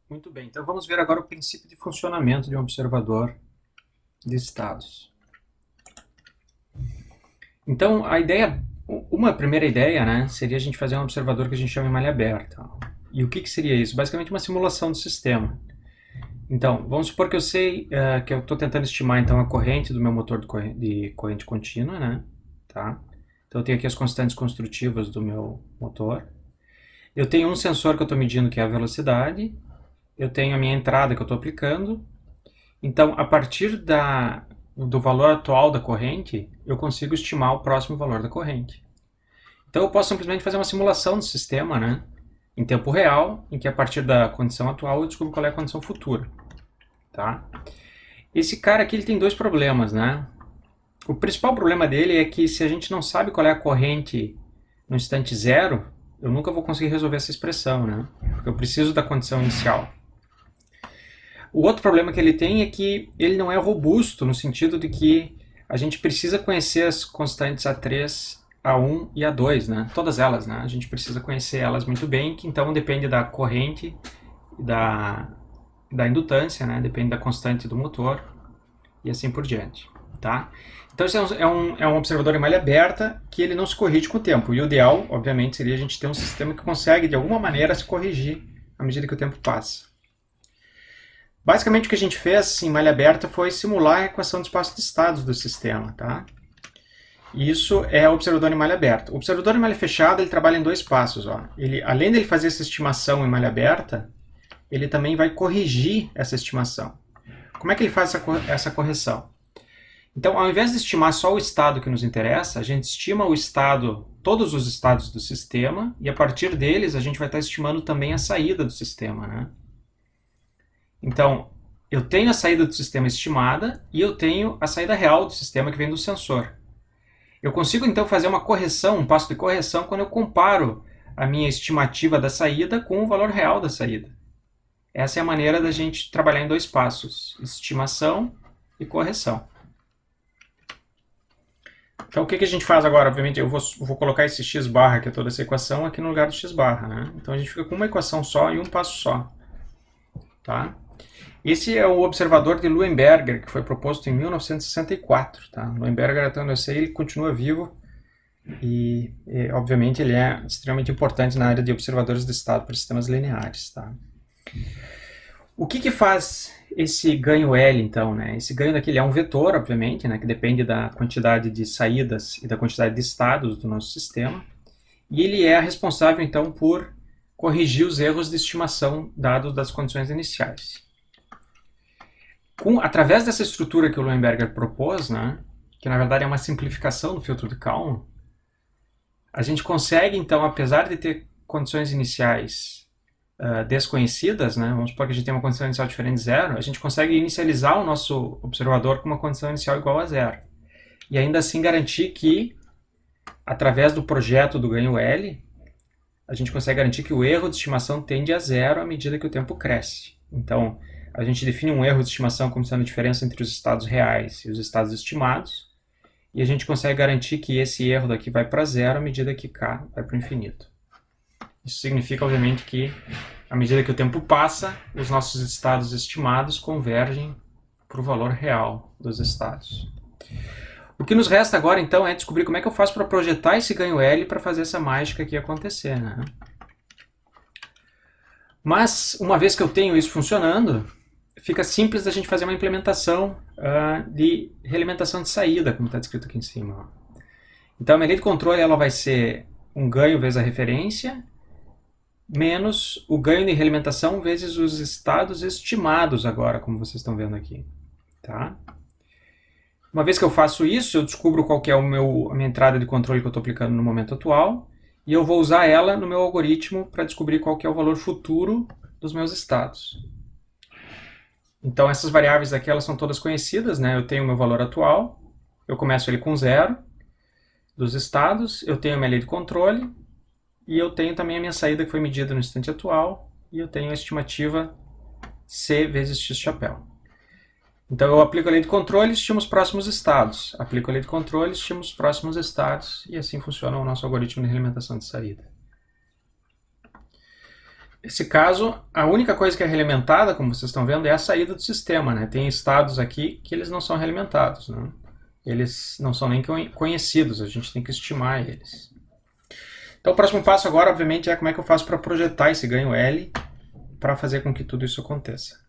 Muito bem, então vamos ver agora o princípio de funcionamento de um observador de estados. Então, uma primeira ideia, né, seria a gente fazer um observador que a gente chama de malha aberta. E o que seria isso? Basicamente uma simulação do sistema. Então, vamos supor que eu sei que eu estou tentando estimar então a corrente do meu motor de corrente contínua, né? Tá? Então eu tenho aqui as constantes construtivas do meu motor. Eu tenho um sensor que eu estou medindo que é a velocidade. Eu tenho a minha entrada que eu estou aplicando. Então, a partir do valor atual da corrente, eu consigo estimar o próximo valor da corrente. Então, eu posso simplesmente fazer uma simulação do sistema, né, em tempo real, em que a partir da condição atual eu descubro qual é a condição futura. Tá? Esse cara aqui ele tem dois problemas, né? O principal problema dele é que se a gente não sabe qual é a corrente no instante zero, eu nunca vou conseguir resolver essa expressão, né? Porque eu preciso da condição inicial. O outro problema que ele tem é que ele não é robusto, no sentido de que a gente precisa conhecer as constantes A3, A1 e A2, né? Todas elas, né? A gente precisa conhecer elas muito bem, que então depende da corrente, da indutância, né? Depende da constante do motor e assim por diante, tá? Então esse é um observador em malha aberta que ele não se corrige com o tempo. E o ideal, obviamente, seria a gente ter um sistema que consegue, de alguma maneira, se corrigir à medida que o tempo passa. Basicamente o que a gente fez em malha aberta foi simular a equação do espaço de estados do sistema, tá? Isso é o observador em malha aberta. O observador em malha fechada ele trabalha em dois passos. Ó. Além de ele fazer essa estimação em malha aberta, ele também vai corrigir essa estimação. Como é que ele faz essa correção? Então, ao invés de estimar só o estado que nos interessa, a gente estima o estado, todos os estados do sistema, e a partir deles a gente vai estar estimando também a saída do sistema, né? Então, eu tenho a saída do sistema estimada e eu tenho a saída real do sistema que vem do sensor. Eu consigo então fazer uma correção, um passo de correção, quando eu comparo a minha estimativa da saída com o valor real da saída. Essa é a maneira da gente trabalhar em dois passos, estimação e correção. Então o que a gente faz agora? Obviamente eu vou colocar esse x barra, que é toda essa equação, aqui no lugar do x barra, né? Então a gente fica com uma equação só e um passo só. Tá? Esse é o observador de Leuenberger, que foi proposto em 1964. Tá? Leuenberger, até onde eu sei, ele continua vivo e obviamente, ele é extremamente importante na área de observadores de estado para sistemas lineares. Tá? O que faz esse ganho L, então? Né? Esse ganho daqui ele é um vetor, obviamente, né, que depende da quantidade de saídas e da quantidade de estados do nosso sistema. E ele é responsável, então, por corrigir os erros de estimação dados das condições iniciais. Através dessa estrutura que o Leuenberger propôs, né, que na verdade é uma simplificação do filtro de Kalman, a gente consegue, então, apesar de ter condições iniciais desconhecidas, né, vamos supor que a gente tem uma condição inicial diferente de zero, a gente consegue inicializar o nosso observador com uma condição inicial igual a zero. E ainda assim garantir que, através do projeto do ganho L, a gente consegue garantir que o erro de estimação tende a zero à medida que o tempo cresce. Então, a gente define um erro de estimação como sendo a diferença entre os estados reais e os estados estimados, e a gente consegue garantir que esse erro daqui vai para zero à medida que k vai para o infinito. Isso significa, obviamente, que à medida que o tempo passa, os nossos estados estimados convergem para o valor real dos estados. O que nos resta agora, então, é descobrir como é que eu faço para projetar esse ganho L para fazer essa mágica aqui acontecer, né? Mas, uma vez que eu tenho isso funcionando, fica simples da gente fazer uma implementação de realimentação de saída, como está descrito aqui em cima. Então, a minha lei de controle ela vai ser um ganho vezes a referência, menos o ganho de realimentação vezes os estados estimados agora, como vocês estão vendo aqui. Tá? Uma vez que eu faço isso, eu descubro qual que é a minha entrada de controle que eu estou aplicando no momento atual, e eu vou usar ela no meu algoritmo para descobrir qual que é o valor futuro dos meus estados. Então essas variáveis aqui elas são todas conhecidas, né? Eu tenho o meu valor atual, eu começo ele com zero dos estados, eu tenho a minha lei de controle, e eu tenho também a minha saída que foi medida no instante atual, e eu tenho a estimativa C vezes X chapéu. Então eu aplico a lei de controle e estimo os próximos estados. Aplico a lei de controle e estimo os próximos estados. E assim funciona o nosso algoritmo de realimentação de saída. Nesse caso, a única coisa que é realimentada, como vocês estão vendo, é a saída do sistema, né? Tem estados aqui que eles não são realimentados, né? Eles não são nem conhecidos, a gente tem que estimar eles. Então o próximo passo agora, obviamente, é como é que eu faço para projetar esse ganho L para fazer com que tudo isso aconteça.